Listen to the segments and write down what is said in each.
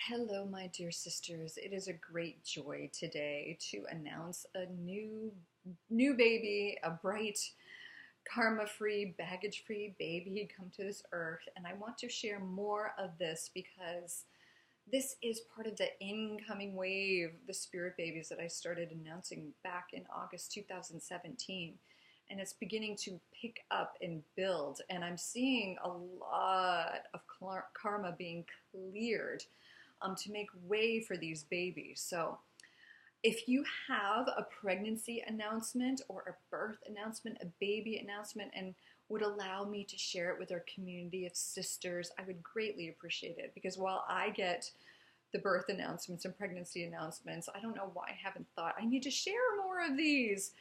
Hello, my dear sisters. It is a great joy today to announce a new baby, a bright, karma-free, baggage-free baby come to this earth. And I want to share more of this because this is part of the incoming wave, the spirit babies that I started announcing back in August 2017. And it's beginning to pick up and build. And I'm seeing a lot of karma being cleared to make way for these babies. So if you have a pregnancy announcement or a birth announcement, a baby announcement, and would allow me to share it with our community of sisters, I would greatly appreciate it. Because while I get the birth announcements and pregnancy announcements, I don't know why I haven't thought I need to share more of these,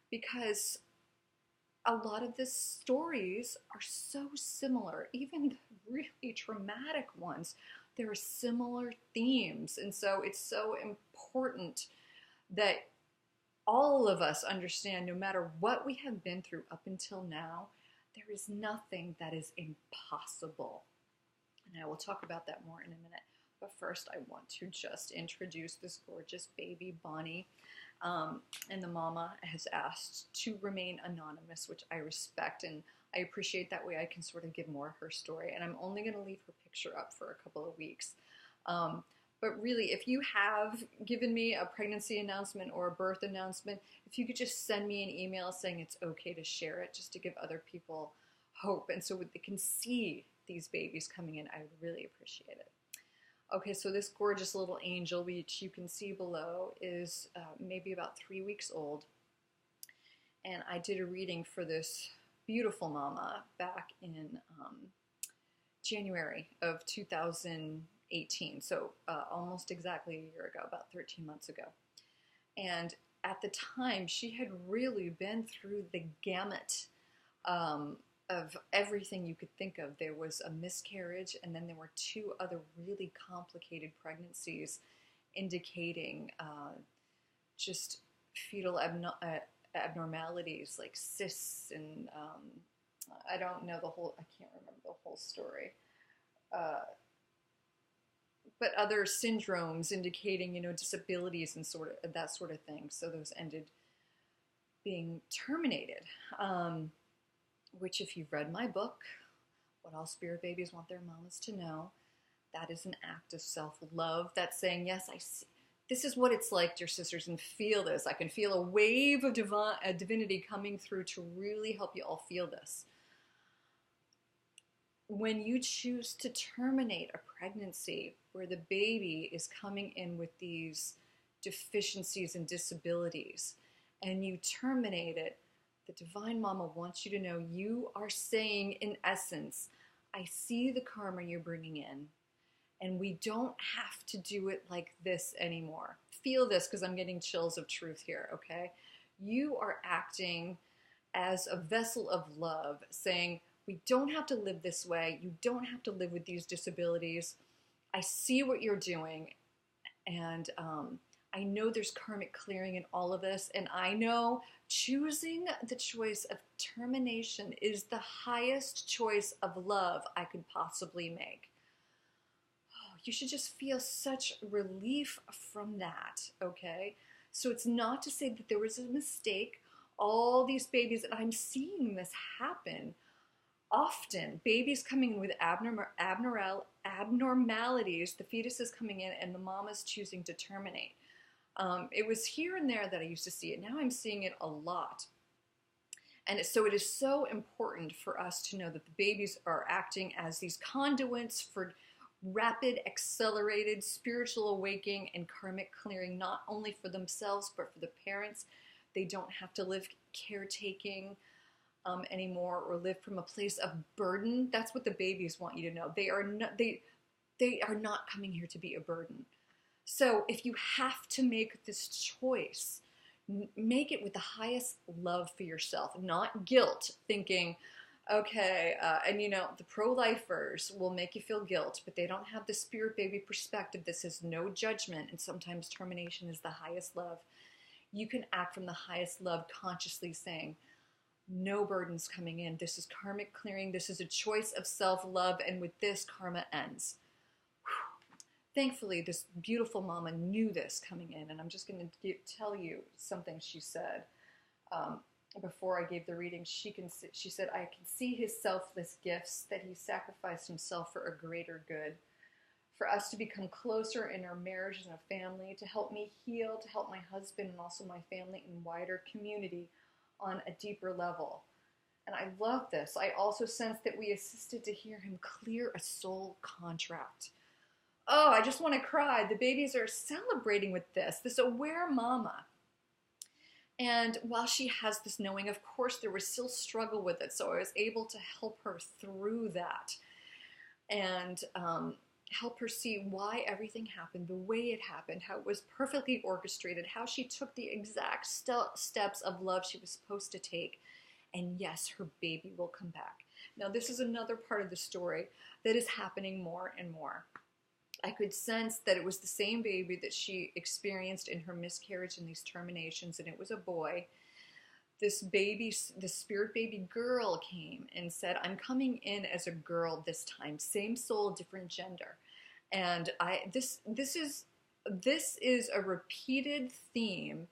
because a lot of the stories are so similar, even the really traumatic ones. There are similar themes, and so it's so important that all of us understand, no matter what we have been through up until now, there is nothing that is impossible. And I will talk about that more in a minute. But first, I want to just introduce this gorgeous baby, Bonnie. And the mama has asked to remain anonymous, which I respect, and I appreciate. That way I can sort of give more of her story. And I'm only going to leave her picture up for a couple of weeks. But really, if you have given me a pregnancy announcement or a birth announcement, if you could just send me an email saying it's okay to share it, just to give other people hope, and so they can see these babies coming in, I would really appreciate it. Okay, so this gorgeous little angel, which you can see below, is maybe about 3 weeks old. And I did a reading for this beautiful mama back in January of 2018. So almost exactly a year ago, about 13 months ago. And at the time, she had really been through the gamut of everything you could think of. There was a miscarriage, and then there were 2 other really complicated pregnancies indicating just fetal abnormalities like cysts, and I don't know I can't remember the whole story. But other syndromes indicating, disabilities and that sort of thing. So those ended being terminated. Which, if you've read my book, What All Spirit Babies Want Their Mamas to Know, that is an act of self-love. That's saying, yes, I see. This is what it's like, dear sisters, and feel this. I can feel a wave of divinity coming through to really help you all feel this. When you choose to terminate a pregnancy where the baby is coming in with these deficiencies and disabilities, and you terminate it, the Divine Mama wants you to know you are saying, in essence, I see the karma you're bringing in, and we don't have to do it like this anymore. Feel this, because I'm getting chills of truth here, okay? You are acting as a vessel of love, saying, we don't have to live this way. You don't have to live with these disabilities. I see what you're doing, and I know there's karmic clearing in all of this, and I know choosing the choice of termination is the highest choice of love I could possibly make. Oh, you should just feel such relief from that, okay? So it's not to say that there was a mistake. All these babies, and I'm seeing this happen often, babies coming in with abnormalities, the fetus is coming in, and the mama's choosing to terminate. It was here and there that I used to see it. Now I'm seeing it a lot. And so it is so important for us to know that the babies are acting as these conduits for rapid, accelerated spiritual awakening and karmic clearing, not only for themselves, but for the parents. They don't have to live caretaking anymore, or live from a place of burden. That's what the babies want you to know. They are not coming here to be a burden. So if you have to make this choice, make it with the highest love for yourself, not guilt, thinking, okay, and the pro-lifers will make you feel guilt, but they don't have the spirit baby perspective. This is no judgment, and sometimes termination is the highest love. You can act from the highest love, consciously saying, no burdens coming in. This is karmic clearing. This is a choice of self-love, and with this, karma ends. thankfully, this beautiful mama knew this coming in, and I'm just going to tell you something she said before I gave the reading. She said, "I can see his selfless gifts, that he sacrificed himself for a greater good, for us to become closer in our marriage and a family, to help me heal, to help my husband and also my family and wider community on a deeper level." And I love this. I also sense that we assisted to hear him clear a soul contract. Oh, I just want to cry. The babies are celebrating with this aware mama. And while she has this knowing, of course, there was still struggle with it. So I was able to help her through that and help her see why everything happened the way it happened, how it was perfectly orchestrated, how she took the exact steps of love she was supposed to take. And yes, her baby will come back. Now, this is another part of the story that is happening more and more. I could sense that it was the same baby that she experienced in her miscarriage and these terminations, and it was a boy. This baby, the spirit baby girl came and said, "I'm coming in as a girl this time, same soul, different gender." And this is a repeated theme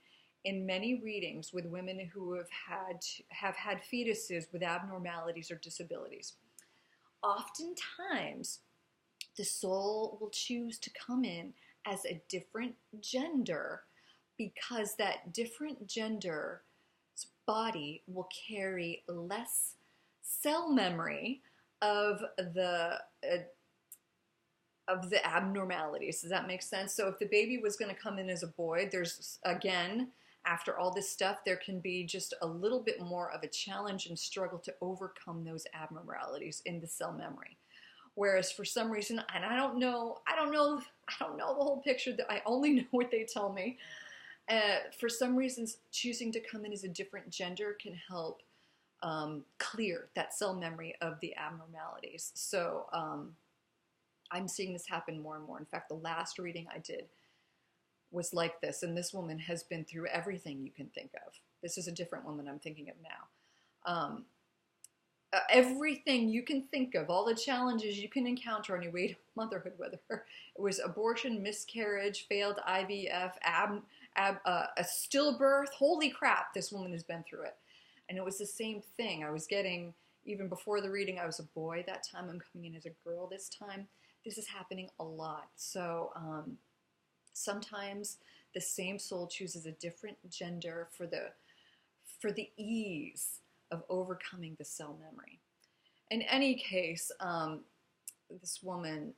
in many readings with women who have had fetuses with abnormalities or disabilities. Oftentimes, the soul will choose to come in as a different gender because that different gender's body will carry less cell memory of the abnormalities. Does that make sense? So if the baby was going to come in as a boy, there's, again, after all this stuff, there can be just a little bit more of a challenge and struggle to overcome those abnormalities in the cell memory. Whereas for some reason, and I don't know the whole picture, that I only know what they tell me. For some reasons, choosing to come in as a different gender can help clear that cell memory of the abnormalities. So I'm seeing this happen more and more. In fact, the last reading I did was like this, and this woman has been through everything you can think of. This is a different woman I'm thinking of now. Everything you can think of, all the challenges you can encounter on your way to motherhood, whether it was abortion, miscarriage, failed IVF, a stillbirth. Holy crap, this woman has been through it. And it was the same thing. I was getting, even before the reading, I was a boy that time. I'm coming in as a girl this time. This is happening a lot. So sometimes the same soul chooses a different gender for the ease of overcoming the cell memory. In any case, this woman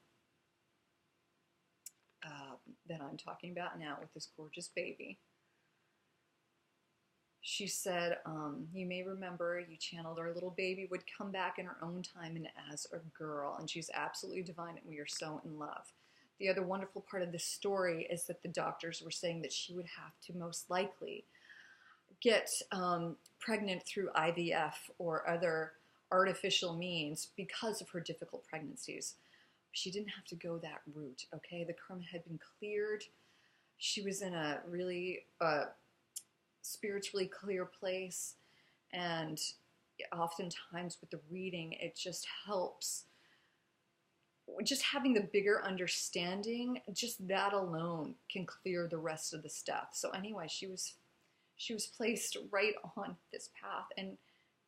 that I'm talking about now with this gorgeous baby, she said, you may remember you channeled our little baby would come back in her own time and as a girl, and she's absolutely divine and we are so in love. The other wonderful part of this story is that the doctors were saying that she would have to most likely get pregnant through IVF or other artificial means because of her difficult pregnancies. She didn't have to go that route, okay? The karma had been cleared. She was in a really spiritually clear place, and oftentimes with the reading, it just helps. Just having the bigger understanding, just that alone can clear the rest of the stuff. So anyway, she was placed right on this path,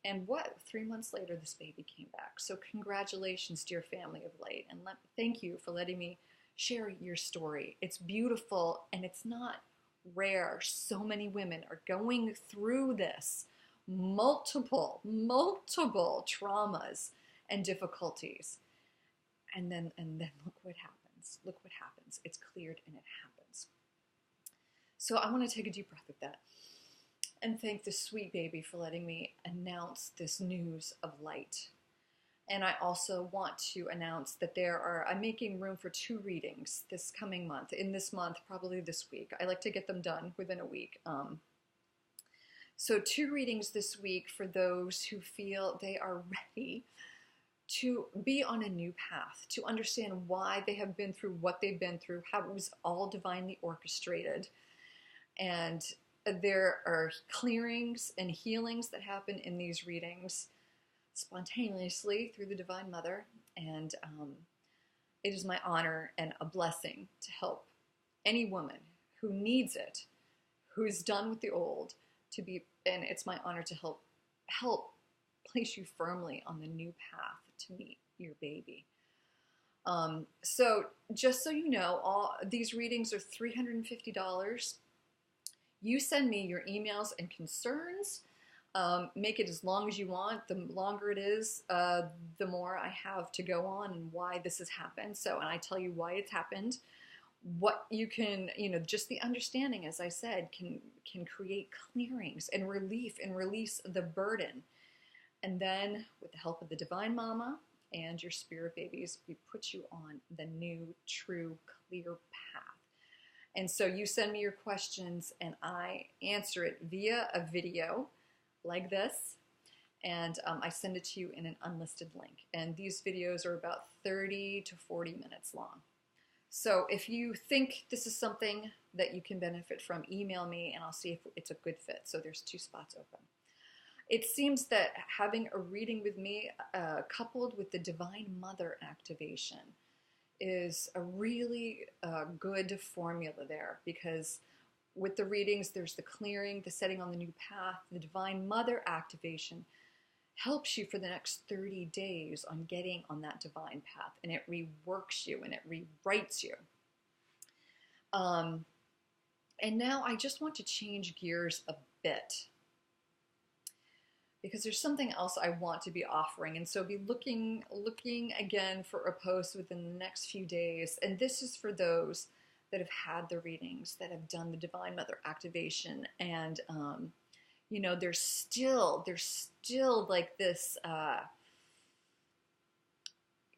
and what, 3 months later, this baby came back. So congratulations, dear family of light, and thank you for letting me share your story. It's beautiful, and it's not rare. So many women are going through this, multiple traumas and difficulties, and then look what happens. Look what happens. It's cleared, and it happens. So I want to take a deep breath with that and thank this sweet baby for letting me announce this news of light. And I also want to announce that I'm making room for 2 readings this coming month. In this month, probably this week. I like to get them done within a week. So 2 readings this week for those who feel they are ready to be on a new path, to understand why they have been through what they've been through, how it was all divinely orchestrated. And there are clearings and healings that happen in these readings spontaneously through the Divine Mother. And it is my honor and a blessing to help any woman who needs it, who's done with the old, to be, and it's my honor to help place you firmly on the new path to meet your baby. So just so you know, all these readings are $350. You send me your emails and concerns. Make it as long as you want. The longer it is, the more I have to go on and why this has happened. So, and I tell you why it's happened. What you can, just the understanding, as I said, can create clearings and relief and release the burden. And then, with the help of the Divine Mama and your spirit babies, we put you on the new, true, clear path. And so you send me your questions and I answer it via a video like this. And I send it to you in an unlisted link. And these videos are about 30 to 40 minutes long. So if you think this is something that you can benefit from, email me and I'll see if it's a good fit. So there's 2 spots open. It seems that having a reading with me coupled with the Divine Mother activation is a really good formula there, because with the readings, there's the clearing, the setting on the new path. The Divine Mother activation helps you for the next 30 days on getting on that divine path, and it reworks you and it rewrites you. And now I just want to change gears a bit, because there's something else I want to be offering. And so be looking again for a post within the next few days. And this is for those that have had the readings, that have done the Divine Mother activation. And, there's still like this,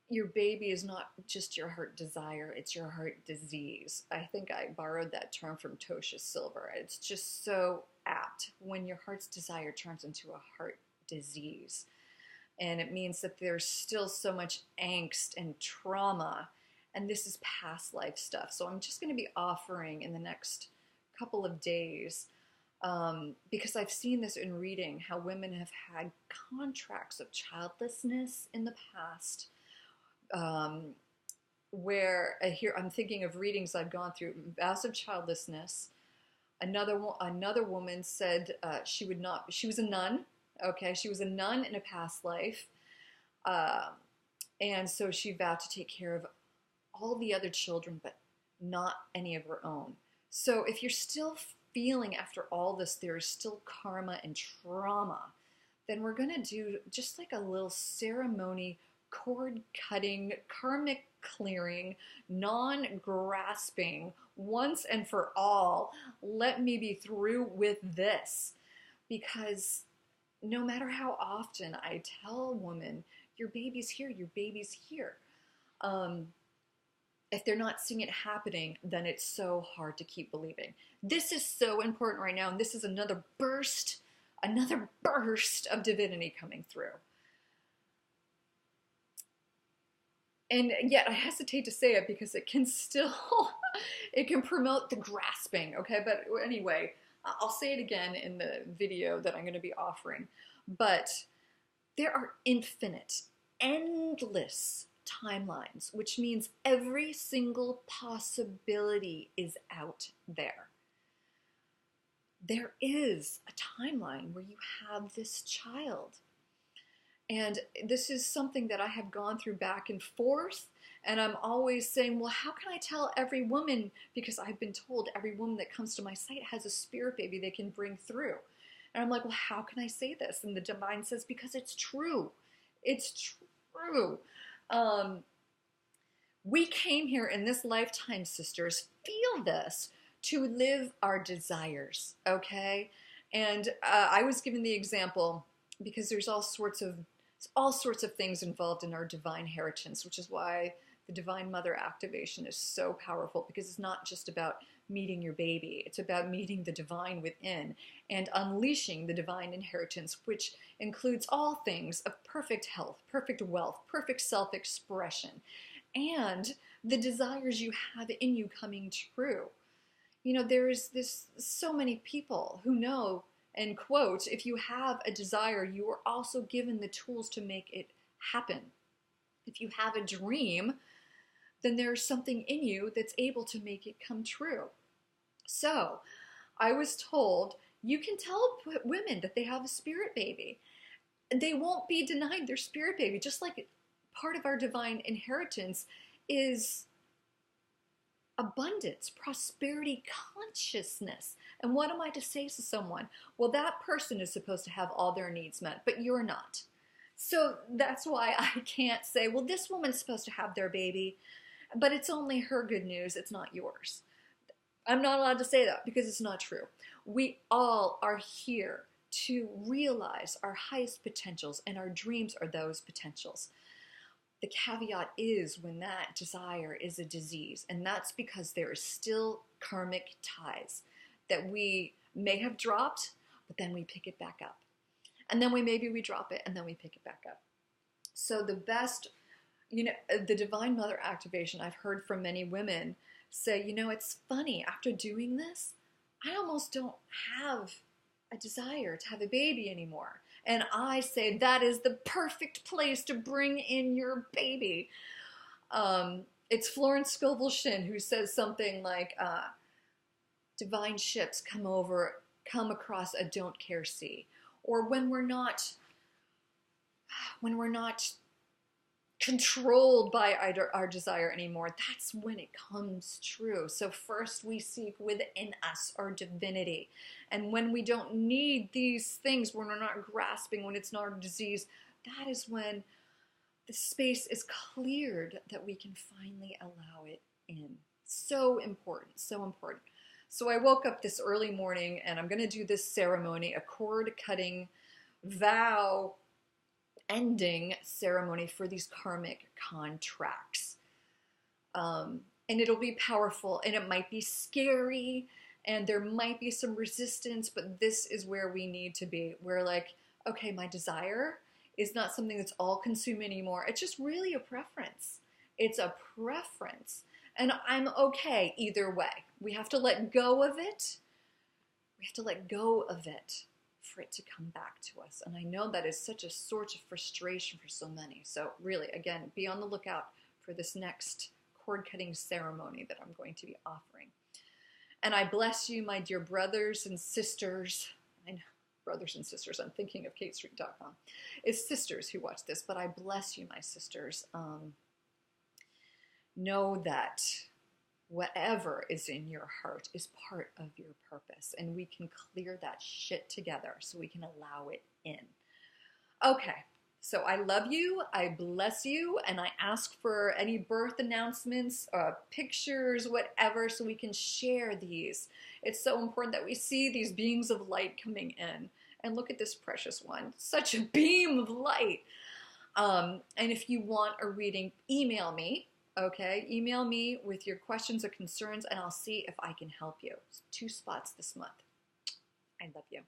your baby is not just your heart desire, it's your heart disease. I think I borrowed that term from Tosha Silver. It's just so apt when your heart's desire turns into a heart disease. And it means that there's still so much angst and trauma, and this is past life stuff. So I'm just going to be offering in the next couple of days, because I've seen this in reading, how women have had contracts of childlessness in the past, where here I'm thinking of readings I've gone through, vows of childlessness. Another woman said she was a nun. Okay, she was a nun in a past life, and so she vowed to take care of all the other children, but not any of her own. So if you're still feeling after all this there's still karma and trauma, then we're going to do just like a little ceremony, cord cutting, karmic clearing, non-grasping, once and for all. Let me be through with this. Because no matter how often I tell a woman, your baby's here, your baby's here, if they're not seeing it happening, then it's so hard to keep believing. This is so important right now, and this is another burst of divinity coming through. And yet I hesitate to say it because it can still, it can promote the grasping, okay? But anyway, I'll say it again in the video that I'm going to be offering. But there are infinite, endless timelines, which means every single possibility is out there. There is a timeline where you have this child. And this is something that I have gone through back and forth. And I'm always saying, well, how can I tell every woman? Because I've been told every woman that comes to my site has a spirit baby they can bring through. And I'm like, well, how can I say this? And the Divine says, because it's true. It's true. We came here in this lifetime, sisters, feel this, to live our desires, okay? And I was given the example because there's all sorts of things involved in our divine inheritance, which is why the Divine Mother activation is so powerful, because it's not just about meeting your baby. It's about meeting the divine within and unleashing the divine inheritance, which includes all things of perfect health, perfect wealth, perfect self-expression, and the desires you have in you coming true. You know, there's so many people who know, and quote, if you have a desire, you are also given the tools to make it happen. If you have a dream, then there's something in you that's able to make it come true. So I was told you can tell women that they have a spirit baby. They won't be denied their spirit baby, just like part of our divine inheritance is abundance, prosperity, consciousness. And what am I to say to someone? Well, that person is supposed to have all their needs met, but you're not. So that's why I can't say, well, this woman's supposed to have their baby, but it's only her good news, it's not yours. I'm not allowed to say that because it's not true. We all are here to realize our highest potentials, and our dreams are those potentials. The caveat is when that desire is a disease, and that's because there is still karmic ties that we may have dropped, but then we pick it back up. And then maybe we drop it, and then we pick it back up. So the best, the Divine Mother activation, I've heard from many women say, it's funny, after doing this, I almost don't have a desire to have a baby anymore. And I say that is the perfect place to bring in your baby. It's Florence Scovel Shinn who says something like, divine ships come across a don't care sea. Or when we're not controlled by our desire anymore, that's when it comes true. So first we seek within us our divinity. And when we don't need these things, when we're not grasping, when it's not a disease, that is when the space is cleared that we can finally allow it in. So important, so important. So I woke up this early morning and I'm going to do this ceremony, a cord cutting vow ending ceremony for these karmic contracts. And it'll be powerful, and it might be scary, and there might be some resistance, but this is where we need to be. We're like, okay, my desire is not something that's all consuming anymore. It's just really a preference. It's a preference. And I'm okay either way. We have to let go of it. We have to let go of it for it to come back to us. And I know that is such a source of frustration for so many. So really, again, be on the lookout for this next cord cutting ceremony that I'm going to be offering. And I bless you, my dear brothers and sisters. I know, brothers and sisters, I'm thinking of KateStreet.com. It's sisters who watch this, but I bless you, my sisters. Know that whatever is in your heart is part of your purpose, and we can clear that shit together so we can allow it in. Okay, so I love you, I bless you, and I ask for any birth announcements, pictures, whatever, so we can share these. It's so important that we see these beings of light coming in. And look at this precious one, such a beam of light. And if you want a reading, email me. Okay, email me with your questions or concerns, and I'll see if I can help you. It's 2 spots this month. I love you.